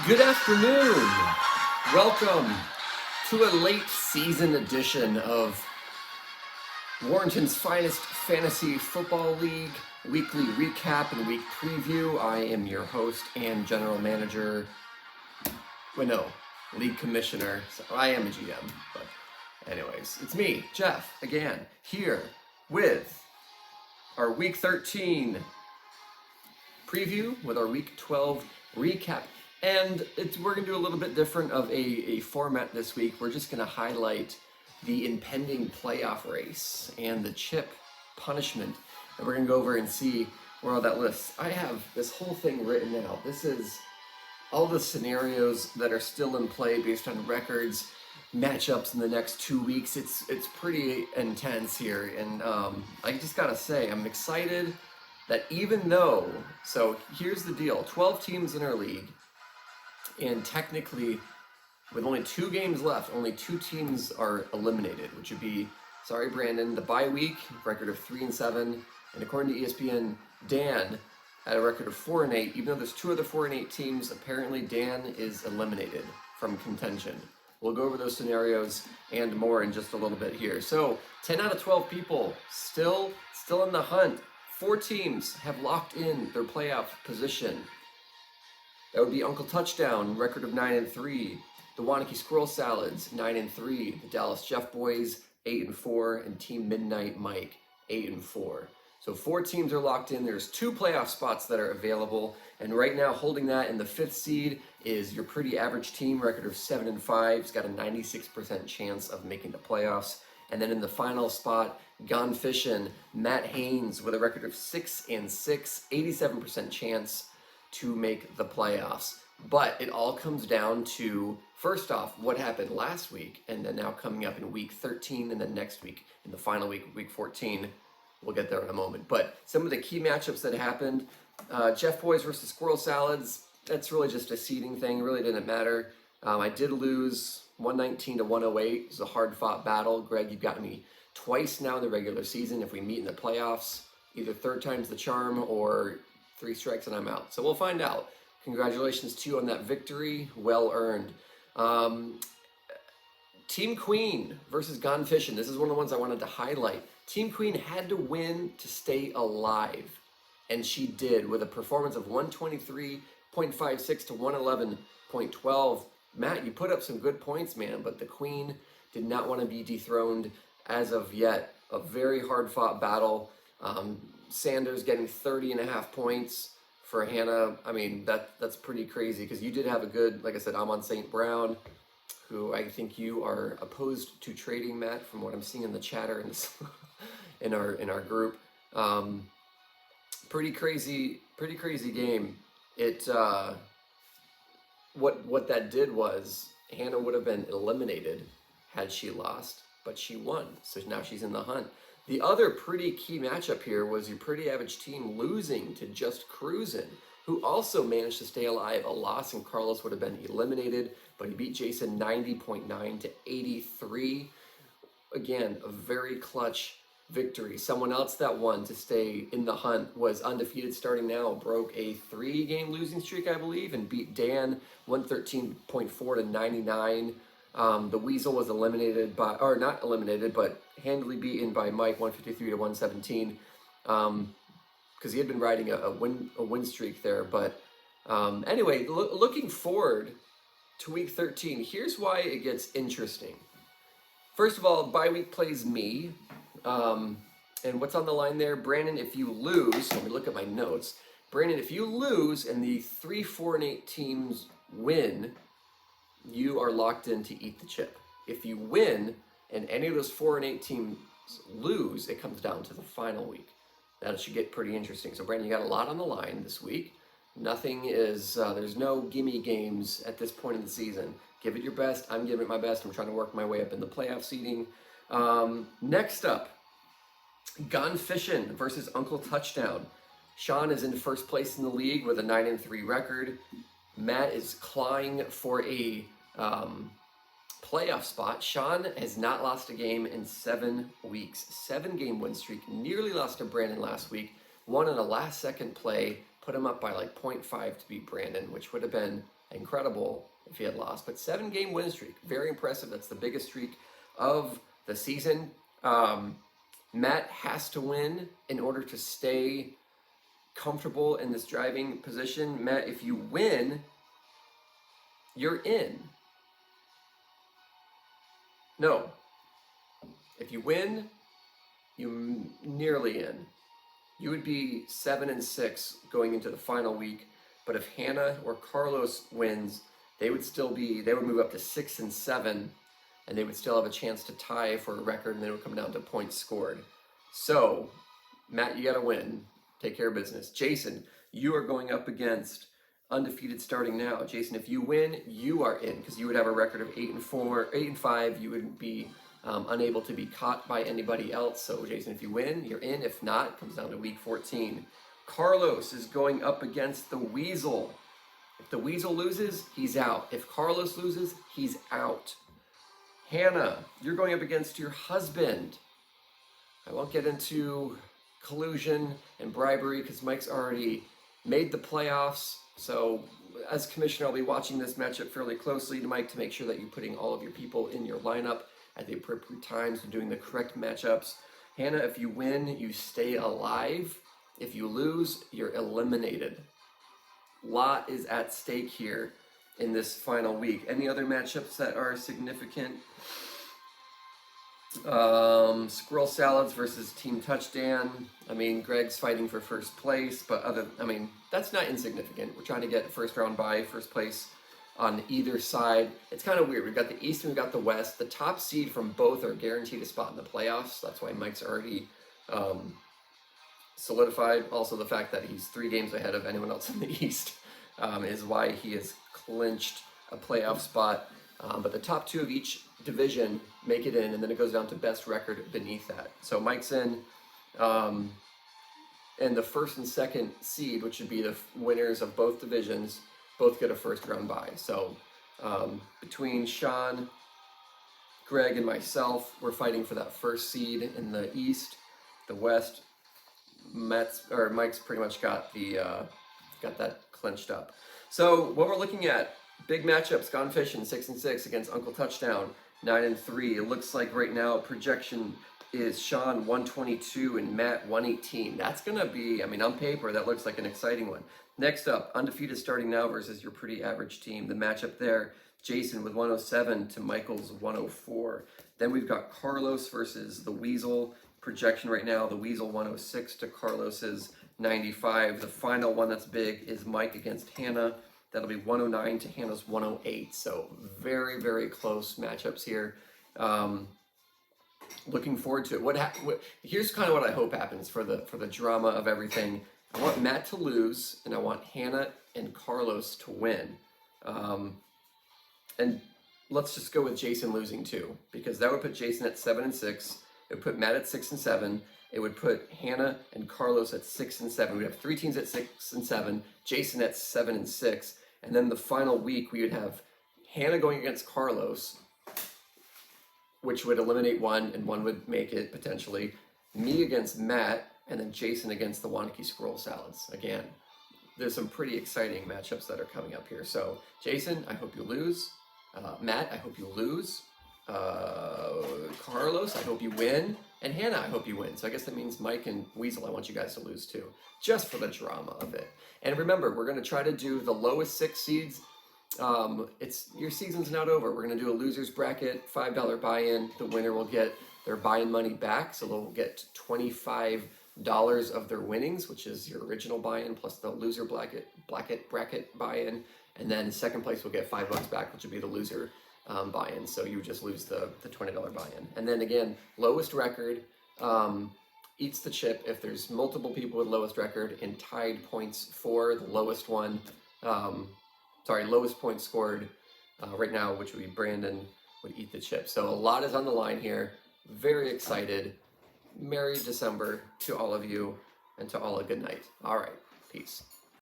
Good afternoon. Welcome to a late season edition of Warrenton's finest fantasy football league weekly recap and week preview. I am your host and general manager. League commissioner. So I am a GM, but anyways, it's me, Jeff, again, here with our week 13 preview with our week 12 recap. And we're going to do a little bit different of a format this week. We're just going to highlight the impending playoff race and the chip punishment. And we're going to go over and see where all that lists. I have this whole thing written out. This is all the scenarios that are still in play based on records, matchups in the next 2 weeks. It's pretty intense here. And I just got to say, I'm excited that even though, so here's the deal, 12 teams in our league, and technically, with only 2 games left, only 2 teams are eliminated, which would be, sorry Brandon, the bye week, record of 3-7, and according to ESPN, Dan had a record of 4-8. Even though there's 2 other 4-8 teams, apparently Dan is eliminated from contention. We'll go over those scenarios and more in just a little bit here. So 10 out of 12 people still in the hunt. 4 teams have locked in their playoff position. That would be Uncle Touchdown, record of 9-3. The Wanakee Squirrel Salads, 9-3. The Dallas Jeff Boys, 8-4. And Team Midnight Mike, 8-4. So 4 teams are locked in. There's 2 playoff spots that are available. And right now, holding that in the 5th seed is your pretty average team, record of 7-5. It's got a 96% chance of making the playoffs. And then in the final spot, Gone Fishin', Matt Haynes with a record of 6-6, 87% chance to make the playoffs. But it all comes down to, first off, what happened last week, and then now coming up in week 13, and then next week, in the final week, week 14. We'll get there in a moment. But some of the key matchups that happened, Jeff Boys versus Squirrel Salads, that's really just a seeding thing. It really didn't matter. I did lose 119 to 108. It was a hard-fought battle. Greg, you've got me twice now in the regular season. If we meet in the playoffs, either third time's the charm or 3 strikes and I'm out. So we'll find out. Congratulations to you on that victory. Well earned. Team Queen versus Gone Fishin'. This is one of the ones I wanted to highlight. Team Queen had to win to stay alive. And she did with a performance of 123.56 to 111.12. Matt, you put up some good points, man, but the Queen did not want to be dethroned as of yet. A very hard-fought battle. Sanders getting 30.5 points for Hannah. I mean, that's pretty crazy because you did have a good, like I said, I'm on St. Brown, who I think you are opposed to trading, Matt, from what I'm seeing in the chatter in this, in our group. Pretty crazy game. It what that did was Hannah would have been eliminated had she lost, but she won. So now she's in the hunt. The other pretty key matchup here was your pretty average team losing to Just Cruisin', who also managed to stay alive. A loss and Carlos would have been eliminated, but he beat Jason 90.9 to 83. Again, a very clutch victory. Someone else that won to stay in the hunt was undefeated starting now, broke a 3-game losing streak, I believe, and beat Dan 113.4 to 99. The Weasel was eliminated by, or not eliminated, but handily beaten by Mike 153 to 117, because he had been riding a win streak there. But anyway, looking forward to week 13, here's why it gets interesting. First of all, bye week plays me, and what's on the line there? Brandon, if you lose, let me look at my notes. Brandon, if you lose and the 3, 4, and 8 teams win, you are locked in to eat the chip. If you win and any of those 4 and 8 teams lose, it comes down to the final week. That should get pretty interesting. So Brandon, you got a lot on the line this week. Nothing is, there's no gimme games at this point in the season. Give it your best. I'm giving it my best. I'm trying to work my way up in the playoff seeding. Next up, Gone Fishin' versus Uncle Touchdown. Sean is in first place in the league with a 9-3 record. Matt is clawing for a playoff spot. Sean has not lost a game in 7 weeks. 7-game win streak. Nearly lost to Brandon last week. Won on a last-second play. Put him up by like 0.5 to beat Brandon, which would have been incredible if he had lost. But 7-game win streak, very impressive. That's the biggest streak of the season. Matt has to win in order to stay comfortable in this driving position. Matt, if you win, you're in. No. If you win, you're nearly in. You would be 7-6 going into the final week. But if Hannah or Carlos wins, they would move up to 6-7, and they would still have a chance to tie for a record, and then it would come down to points scored. So, Matt, you got to win. Take care of business. Jason, you are going up against undefeated starting now. Jason, if you win, you are in, because you would have a record of 8-5. You would be unable to be caught by anybody else. So, Jason, if you win, you're in. If not, it comes down to week 14. Carlos is going up against the Weasel. If the Weasel loses, he's out. If Carlos loses, he's out. Hannah, you're going up against your husband. I won't get into collusion and bribery because Mike's already made the playoffs. So as commissioner, I'll be watching this matchup fairly closely, Mike, to make sure that you're putting all of your people in your lineup at the appropriate times and doing the correct matchups. Hannah, if you win, you stay alive. If you lose, you're eliminated. Lot is at stake here in this final week. Any other matchups that are significant? Squirrel Salads versus Team Touchdown. I mean, Greg's fighting for first place, but that's not insignificant. We're trying to get first round bye, first place on either side. It's kind of weird. We've got the East and we've got the West. The top seed from both are guaranteed a spot in the playoffs. That's why Mike's already solidified. Also, the fact that he's 3 games ahead of anyone else in the East is why he has clinched a playoff spot. But the top 2 of each division make it in, and then it goes down to best record beneath that. So Mike's in, and the first and second seed, which would be the winners of both divisions, both get a first round bye. So between Sean, Greg, and myself, we're fighting for that first seed in the East. The West, Mike's pretty much got that clinched up. So what we're looking at, big matchups, Gone Fishing 6-6 against Uncle Touchdown 9-3. It looks like right now projection is Sean 122 and Matt 118. That's gonna be, on paper that looks like an exciting one. Next up, undefeated starting now versus your pretty average team. The matchup there, Jason with 107 to Michael's 104. Then we've got Carlos versus the Weasel. Projection right now, the Weasel 106 to Carlos's 95. The final one that's big is Mike against Hannah. That'll be 109 to Hannah's 108. So very, very close matchups here. Looking forward to it. Here's kind of what I hope happens for the drama of everything. I want Matt to lose, and I want Hannah and Carlos to win. And let's just go with Jason losing too, because that would put Jason at 7-6. It would put Matt at 6-7. It would put Hannah and Carlos at 6-7. We'd have 3 teams at 6-7, Jason at 7-6. And then the final week, we would have Hannah going against Carlos, which would eliminate one, and one would make it potentially. Me against Matt, and then Jason against the Wanakee Squirrel Salads. Again, there's some pretty exciting matchups that are coming up here. So, Jason, I hope you lose. Matt, I hope you lose. Carlos, I hope you win. And Hannah, I hope you win. So I guess that means Mike and Weasel, I want you guys to lose too, just for the drama of it. And remember, we're going to try to do the lowest 6 seeds. Your season's not over. We're going to do a loser's bracket, $5 buy-in. The winner will get their buy-in money back, so they'll get $25 of their winnings, which is your original buy-in plus the loser bracket buy-in. And then second place will get $5 back, which would be the loser buy-in. So you would just lose the $20 buy-in. And then again, lowest record eats the chip. If there's multiple people with lowest record and tied points for the lowest one, lowest points scored right now, which would be Brandon, would eat the chip. So a lot is on the line here. Very excited. Merry December to all of you, and to all a good night. All right, peace.